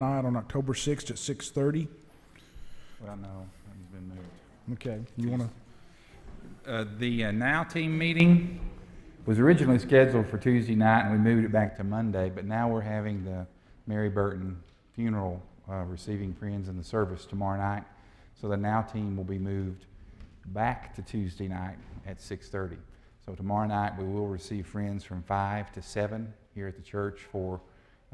night on October 6th at 6:30. Well, no, it's been moved. Okay, you want to? The Now Team meeting was originally scheduled for Tuesday night, and we moved it back to Monday, but now we're having the Mary Burton funeral receiving friends in the service tomorrow night. So the Now Team will be moved back to Tuesday night at 6:30. So tomorrow night we will receive friends from 5 to 7 here at the church for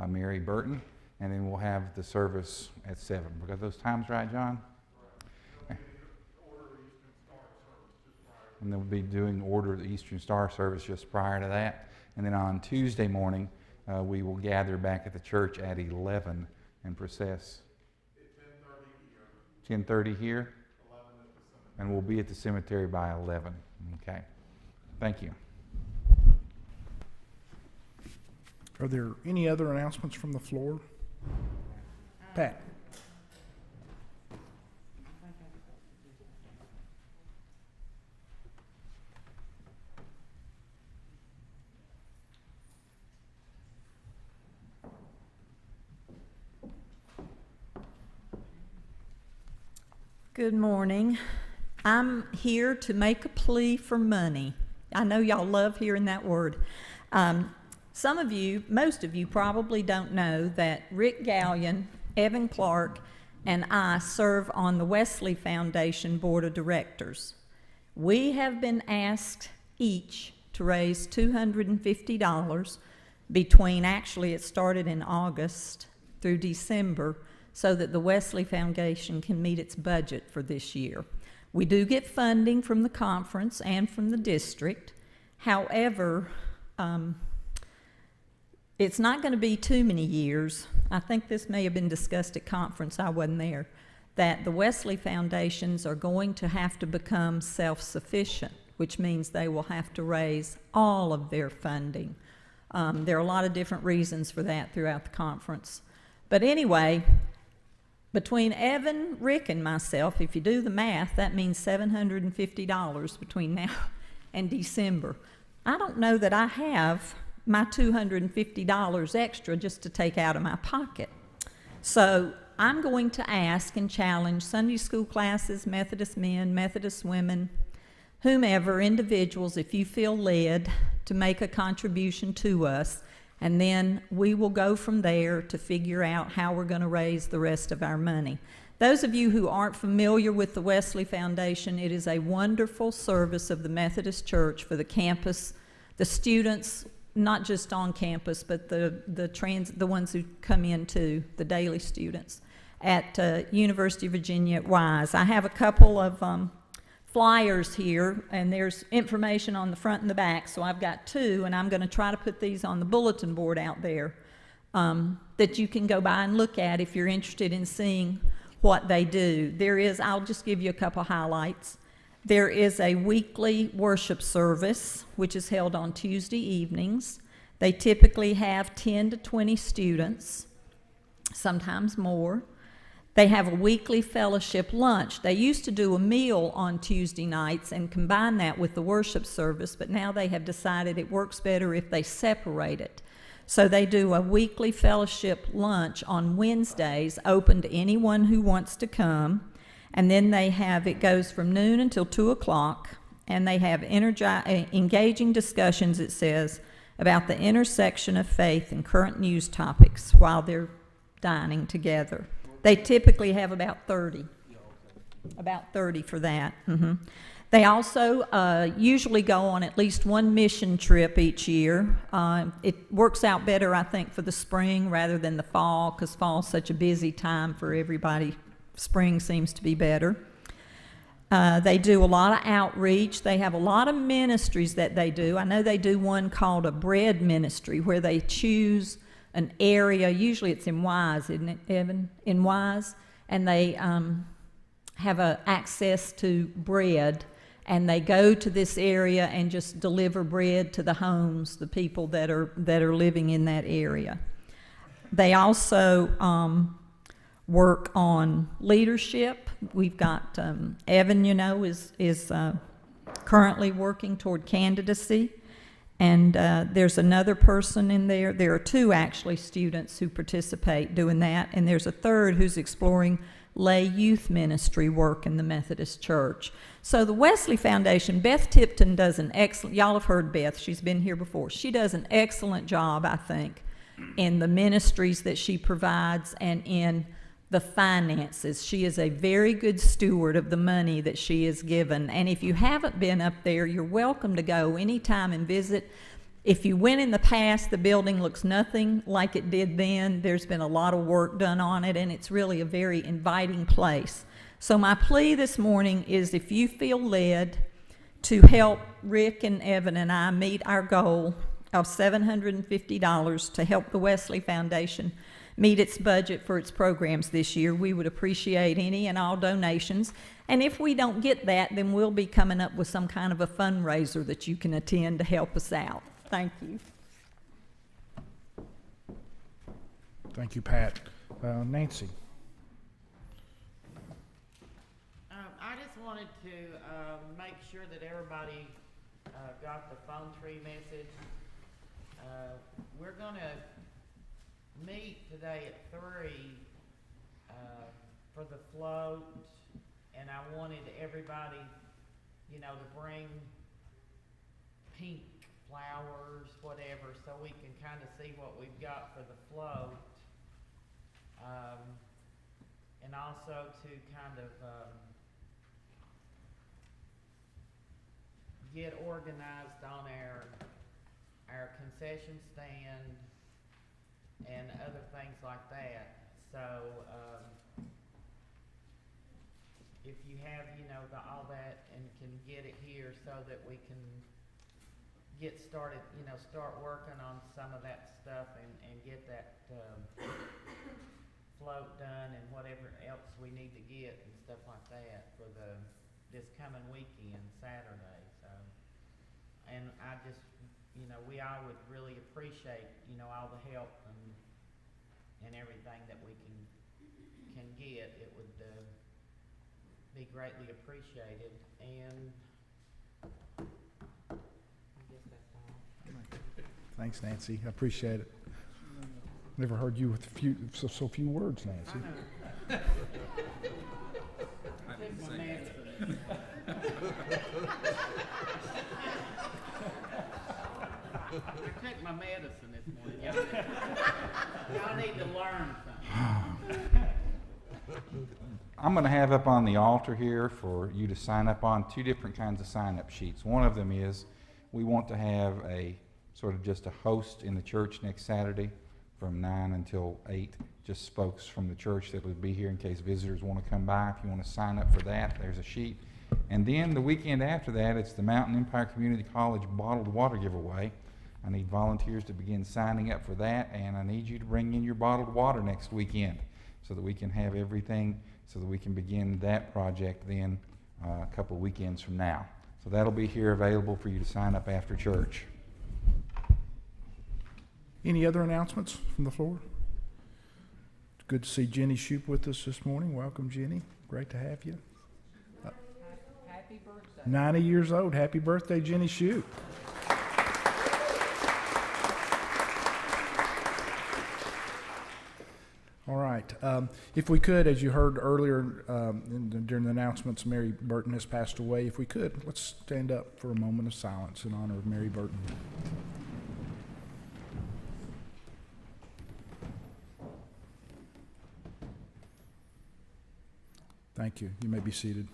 Mary Burton, and then we'll have the service at 7. We got those times right, John? And they'll be doing order of the Eastern Star service just prior to that. And then on Tuesday morning, we will gather back at the church at 11 and process. 10:30 here? 11 at the cemetery. And we'll be at the cemetery by 11. Okay. Thank you. Are there any other announcements from the floor? Pat? Good morning. I'm here to make a plea for money. I know y'all love hearing that word. Some of you, most of you probably don't know that Rick Gallion, Evan Clark, and I serve on the Wesley Foundation Board of Directors. We have been asked each to raise $250 between, actually it started in August through December, so that the Wesley Foundation can meet its budget for this year. We do get funding from the conference and from the district. However, it's not going to be too many years. I think this may have been discussed at conference, I wasn't there, that the Wesley Foundations are going to have to become self-sufficient, which means they will have to raise all of their funding. There are a lot of different reasons for that throughout the conference. But anyway, between Evan, Rick, and myself, if you do the math, that means $750 between now and December. I don't know that I have my $250 extra just to take out of my pocket. So I'm going to ask and challenge Sunday school classes, Methodist men, Methodist women, whomever, individuals, if you feel led to make a contribution to us, and then we will go from there to figure out how we're going to raise the rest of our money. Those of you who aren't familiar with the Wesley Foundation, it is a wonderful service of the Methodist Church for the campus, the students, not just on campus, but the ones who come in too, the daily students at University of Virginia at Wise. I have a couple of flyers here, and there's information on the front and the back, so I've got two, and I'm going to try to put these on the bulletin board out there that you can go by and look at if you're interested in seeing what they do. I'll just give you a couple highlights. There is a weekly worship service, which is held on Tuesday evenings. They typically have 10 to 20 students, sometimes more. They have a weekly fellowship lunch. They used to do a meal on Tuesday nights and combine that with the worship service, but now they have decided it works better if they separate it. So they do a weekly fellowship lunch on Wednesdays, open to anyone who wants to come. And then it goes from noon until 2 o'clock, and they have engaging discussions, it says, about the intersection of faith and current news topics while they're dining together. They typically have about 30 for that. Mm-hmm. They also usually go on at least one mission trip each year. It works out better, I think, for the spring rather than the fall, because fall's such a busy time for everybody. Spring seems to be better. They do a lot of outreach. They have a lot of ministries that they do. I know they do one called a bread ministry, where they choose an area, usually it's in Wise, isn't it, Evan? In Wise, and they have access to bread, and they go to this area and just deliver bread to the homes, the people that are living in that area. They also work on leadership. We've got Evan, is currently working toward candidacy. And there's another person in there. There are two actually students who participate doing that, and there's a third who's exploring lay youth ministry work in the Methodist Church. So the Wesley Foundation, Beth Tipton does an excellent, y'all have heard Beth, she's been here before. She does an excellent job, I think, in the ministries that she provides and in the finances. She is a very good steward of the money that she is given. And if you haven't been up there, you're welcome to go anytime and visit. If you went in the past, the building looks nothing like it did then. There's been a lot of work done on it, and it's really a very inviting place. So my plea this morning is, if you feel led to help Rick and Evan and I meet our goal of $750 to help the Wesley Foundation meet its budget for its programs this year, we would appreciate any and all donations. And if we don't get that, then we'll be coming up with some kind of a fundraiser that you can attend to help us out. Thank you. Thank you, Pat. Nancy. I just wanted to make sure that everybody got the phone tree message. We're going to meet today at 3 for the float, and I wanted everybody, you know, to bring pink flowers, whatever, so we can kind of see what we've got for the float, and also to kind of get organized on our concession stand and other things like that. So if you have, you know, all that and can get it here so that we can get started, you know, start working on some of that stuff and get that float done and whatever else we need to get and stuff like that for this coming weekend, Saturday. So, and I just, you know, we all would really appreciate, you know, all the help and everything that we can get. It would be greatly appreciated. And I guess that's all. Thanks, Nancy. I appreciate it. Never heard you with so few words, Nancy. I know. Take my medicine. I took my medicine this morning. Y'all need to learn something. I'm going to have up on the altar here for you to sign up on 2 different kinds of sign-up sheets. One of them is we want to have a sort of just a host in the church next Saturday from 9 until 8, just folks from the church that would be here in case visitors want to come by. If you want to sign up for that, there's a sheet. And then the weekend after that, it's the Mountain Empire Community College bottled water giveaway. I need volunteers to begin signing up for that, and I need you to bring in your bottled water next weekend so that we can have everything, so that we can begin that project then a couple of weekends from now. So that'll be here available for you to sign up after church. Any other announcements from the floor? It's good to see Jenny Shoup with us this morning. Welcome, Jenny. Great to have you. Happy birthday. 90 years old. Happy birthday, Jenny Shoup. All right. If we could, as you heard earlier during the announcements, Mary Burton has passed away. If we could, let's stand up for a moment of silence in honor of Mary Burton. Thank you. You may be seated.